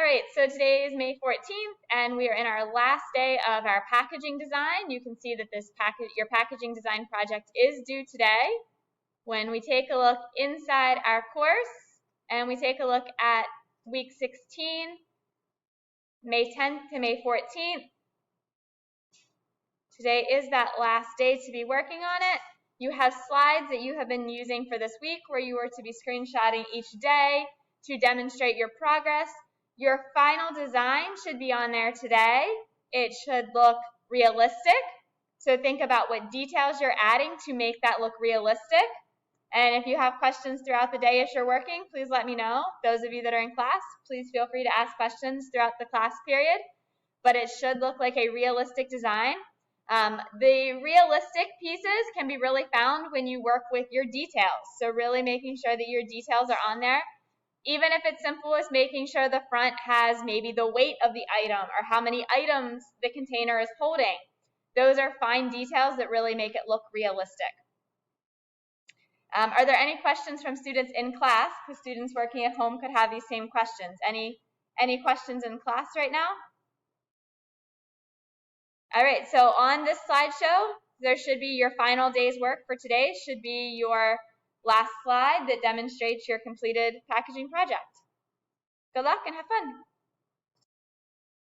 right, so today is May 14th, and we are in our last day of our packaging design. You can see that your packaging design project is due today. When we take a look inside our course, and we take a look at week 16, May 10th to May 14th, today is that last day to be working on it. You have slides that you have been using for this week where you are to be screenshotting each day to demonstrate your progress. Your final design should be on there today. It should look realistic. So think about what details you're adding to make that look realistic. And if you have questions throughout the day as you're working, please let me know. Those of you that are in class, please feel free to ask questions throughout the class period. But it should look like a realistic design. The realistic pieces can be really found when you work with your details. So really making sure that your details are on there. Even if it's simple as making sure the front has maybe the weight of the item or how many items the container is holding. Those are fine details that really make it look realistic. Are there any questions from students in class? Because students working at home could have these same questions. Any questions in class right now? All right, so on this slideshow, there should be your final day's work for today, should be your last slide that demonstrates your completed packaging project. Good luck and have fun.